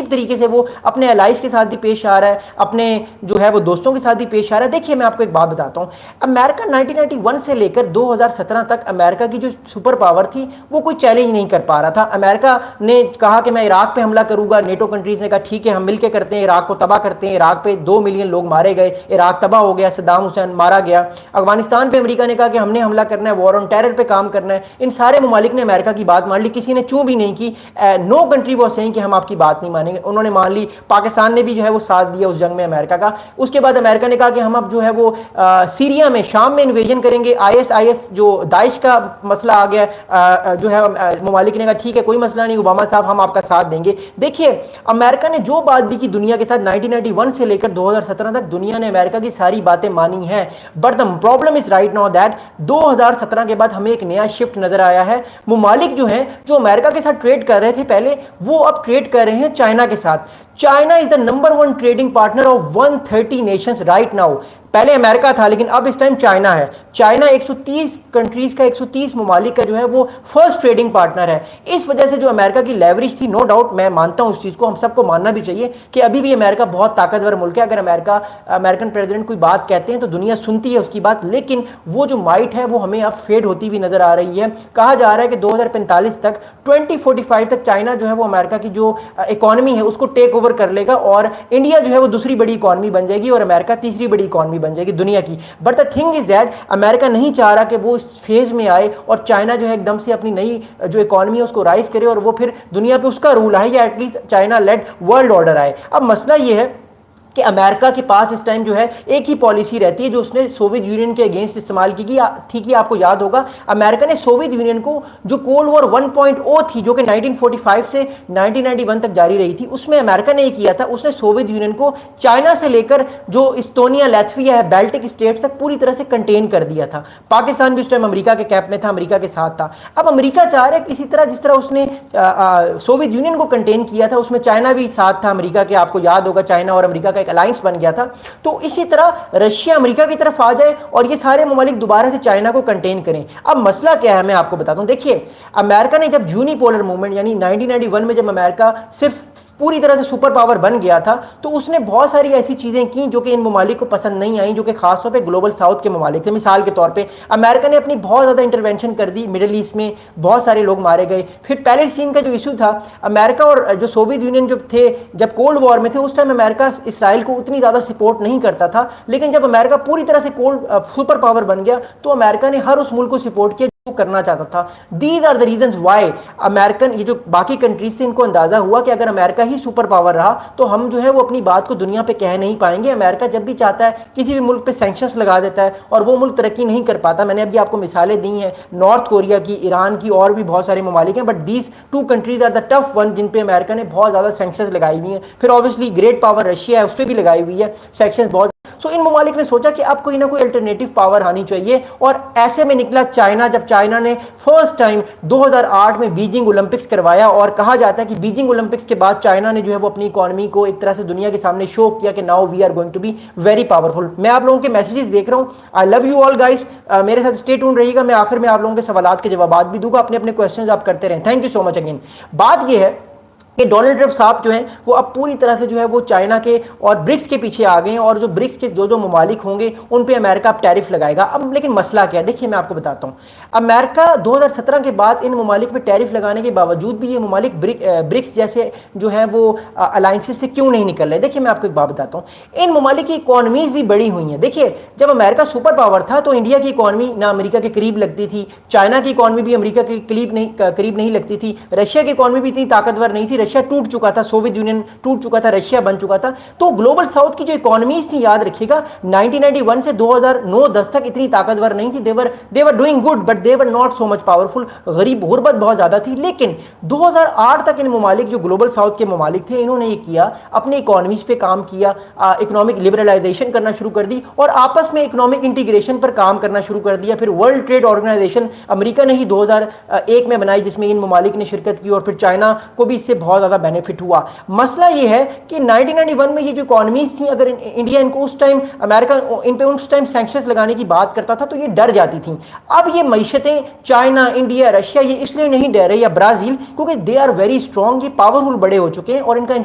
Dramatic तरीके से वो अपने एलाइज के साथ भी पेश आ रहा है, अपने जो है वो दोस्तों के साथ भी पेश आ रहा है। देखिए मैं आपको एक बात बताता हूँ, अमेरिका 1991 से लेकर 2017 तक अमेरिका की जो सुपर पावर थी वो कोई चैलेंज नहीं कर पा रहा था। अमेरिका ने कहा कि मैं इराक पे हमला करूंगा, नेटो कंट्रीज ने कहा ठीक है हम मिलकर करते हैं, इराक को तबाह करते हैं। इराक पे 2 मिलियन लोग मारे गए, इराक तबाह हो गया, सद्दाम हुसैन मारा गया। अफगानिस्तान पे अमेरिका ने कहा कि हमने हमला करना है, वॉर ऑन टेरर पे काम करना है। इन सारे ममालिक ने अमेरिका की बात मान ली, किसी ने चूं भी नहीं की। नो कंट्री वो सही कि हम आपकी बात नहीं मानेंगे, उन्होंने मान ली। पाकिस्तान ने भी जो है वो साथ दिया उस जंग में अमेरिका का। उसके बाद अमेरिका ने कहा कि हम अब जो है वो सीरिया में, शाम में इन्वेजन करेंगे। आईएस जो दाइश का मसला आ गया, जो है ममालिक ने कहा ठीक है कोई मसला नहीं, ओबामा साहब हम आपका साथ देंगे। देखिए अमेरिका ने जो बात भी की दुनिया के साथ 1991 से लेकर 2017 तक दुनिया ने अमेरिका की सारी बातें मानी हैं। But the problem is right now that 2017 के बाद हमें एक नया शिफ्ट नजर आया है। ममालिक जो हैं, जो अमेरिका के साथ ट्रेड कर रहे थे पहले, वो अब ट्रेड कर रहे हैं चाइना के साथ। China is the number 1 trading partner of 130 Nations right now. पहले अमेरिका था लेकिन अब इस टाइम चाइना है। चाइना 130 कंट्रीज का, 130 ममालिक का जो है वो फर्स्ट ट्रेडिंग पार्टनर है। इस वजह से जो अमेरिका की लेवरेज थी, नो डाउट मैं मानता हूं उस चीज को, हम सबको मानना भी चाहिए कि अभी भी अमेरिका बहुत ताकतवर मुल्क है। अगर अमेरिकन प्रेसिडेंट कोई बात कहते हैं तो दुनिया सुनती है उसकी बात, लेकिन वो जो माइट है वो हमें अब फेड होती हुई नजर आ रही है। कहा जा रहा है कि 2045 तक, 2045 तक चाइना जो है वो अमेरिका की जो इकोनॉमी है उसको टेक ओवर कर लेगा और इंडिया जो है वो दूसरी बड़ी इकोनॉमी बन जाएगी और अमेरिका तीसरी बड़ी इकोनॉमी बन जाएगी दुनिया की। But the thing is that America नहीं चाह रहा कि वो इस फेज में आए और चाइना जो है एकदम से अपनी नई जो इकोनॉमी है उसको राइज करे और वो फिर दुनिया पे उसका रूल आए या at least China led world order आए। अब मसला ये है कि अमेरिका के पास इस टाइम जो है एक ही पॉलिसी रहती है जो उसने सोवियत यूनियन के अगेंस्ट इस्तेमाल की थी कि आपको याद होगा अमेरिका ने सोवियत यूनियन को, जो कोल्ड वॉर 1.0 थी जो कि 1945 से 1991 तक जारी रही थी, उसमें अमेरिका ने ये किया था, उसने सोवियत यूनियन को चाइना से लेकर जो इस्टोनिया, लैथविया है, बाल्टिक स्टेट्स तक पूरी तरह से कंटेन कर दिया था। पाकिस्तान भी उस टाइम अमेरिका के कैप में था, अमेरिका के साथ था। अब अमेरिका चाह रहा है किसी तरह, जिस तरह उसने सोवियत यूनियन को कंटेन किया था उसमें चाइना भी साथ था अमेरिका के, आपको याद होगा चाइना और अमेरिका का एक अलायंस बन गया था। तो इसी तरह रशिया अमेरिका की तरफ आ जाए और ये सारे ममालिक दोबारा से चाइना को कंटेन करें। अब मसला क्या है मैं आपको बताता हूं। देखिए अमेरिका ने जब यूनिपोलर मूवमेंट यानी 1991 में जब अमेरिका सिर्फ पूरी तरह से सुपर पावर बन गया था तो उसने बहुत सारी ऐसी चीजें की जो कि इन ममालिक को पसंद नहीं आई, जो कि खासतौर पे ग्लोबल साउथ के ममालिक थे। मिसाल के तौर पे अमेरिका ने अपनी बहुत ज्यादा इंटरवेंशन कर दी मिडिल ईस्ट में, बहुत सारे लोग मारे गए। फिर पैलेस्टीन का जो इशू था, अमेरिका और जो सोवियत यूनियन जो थे जब कोल्ड वॉर में थे उस टाइम अमेरिका इसराइल को उतनी ज्यादा सपोर्ट नहीं करता था, लेकिन जब अमेरिका पूरी तरह से सुपर पावर बन गया तो अमेरिका ने हर उस मुल्क को सपोर्ट किया करना चाहता था। These are the reasons why American, ये जो बाकी कंट्रीज से इनको अंदाजा हुआ कि अगर अमेरिका ही सुपर पावर रहा तो हम जो है वो अपनी बात को दुनिया पे कह नहीं पाएंगे। अमेरिका जब भी चाहता है किसी भी मुल्क पे सैंक्शंस लगा देता है और वो मुल्क तरक्की नहीं कर पाता। मैंने अभी आपको मिसालें दी हैं नॉर्थ कोरिया की, ईरान की, और भी बहुत सारे ममालिक हैं, but these 2 countries are the tough one जिन पे अमेरिका ने बहुत ज्यादा सैंक्शंस लगाई हुई हैं। फिर ऑब्वियसली ग्रेट पावर रशिया है, उस पर भी लगाई हुई है सैंक्शंस बहुत। सो इन ममालिक ने सोचा कि अब कोई ना कोई अल्टरनेटिव पावर आनी चाहिए और ऐसे में निकला चाइना। जब चाइना ने फर्स्ट टाइम 2008 में बीजिंग ओलंपिक्स करवाया और कहा जाता है कि बीजिंग ओलंपिक्स के बाद चाइना ने जो है वो अपनी इकोनॉमी को एक तरह से दुनिया के सामने शो किया कि now we are going to be very powerful. मैं आप लोगों के मैसेजेस देख रहा हूं, I love you all guys, मेरे साथ स्टे ट्यून्ड रहिएगा। मैं आखिर में आप लोगों के सवालात के जवाब भी दूंगा, अपने अपने क्वेश्चंस आप करते रहें। Thank you so much again. बात यह है कि डोनाल्ड ट्रंप साहब जो हैं वो अब पूरी तरह से जो है वो चाइना के और ब्रिक्स के पीछे आ गए हैं और जो ब्रिक्स के जो ममालिक होंगे उन पे अमेरिका अब टैरिफ लगाएगा। अब लेकिन मसला क्या है, देखिए मैं आपको बताता हूं। अमेरिका 2017 के बाद इन ममालिक पे टैरिफ लगाने के बावजूद भी ये ममालिक ब्रिक्स जैसे जो है वो अलायंसेस से क्यों नहीं निकल रहे। देखिए मैं आपको एक बात बताता हूँ, इन ममालिक की इकोनॉमीज भी बड़ी हुई हैं। देखिए जब अमेरिका सुपर पावर था तो इंडिया की इकोनॉमी ना अमेरिका के करीब लगती थी, चाइना की इकोनॉमी भी अमेरिका के करीब नहीं लगती थी, रशिया की इकोनॉमी भी इतनी ताकतवर नहीं थी, रशिया टूट चुका था, सोवियत यूनियन टूट चुका था, रशिया बन चुका था। तो ग्लोबल साउथ की जो इकोनॉमीज थी, याद रखिएगा 1991 से 2009-10 तक इतनी ताकतवर नहीं थी। They were doing good but they were not so much powerful. गरीब गुरबत बहुत ज्यादा थी। लेकिन 2008 तक इन ममालिक जो ग्लोबल साउथ के ममालिक थे इन्होंने ये किया, अपनी इकोनॉमीज पे काम किया, इकोनॉमिक लिबरलाइजेशन करना शुरू कर दी और आपस में इकोनॉमिक इंटीग्रेशन पर काम करना शुरू कर दिया। फिर वर्ल्ड ट्रेड ऑर्गेनाइजेशन अमेरिका ने ही 2001 में बनाई जिसमें इन ममालिक ने शिरकत की और फिर चाइना को भी इससे बहुत ज्यादा बेनिफिट हुआ। मसला यह है कि 1991 में ये जो इकोनॉमीज थी, अगर इंडिया इनको उस टाइम अमेरिका इन पे उस टाइम सैंक्शंस लगाने की बात करता था तो ये डर जाती थी। अब ये मईशतें चाइना, इंडिया, रशिया ये इसलिए नहीं डर रहे, या ब्राजील, क्योंकि दे आर वेरी स्ट्रॉन्ग, ये पावरफुल बड़े हो चुके हैं और इनका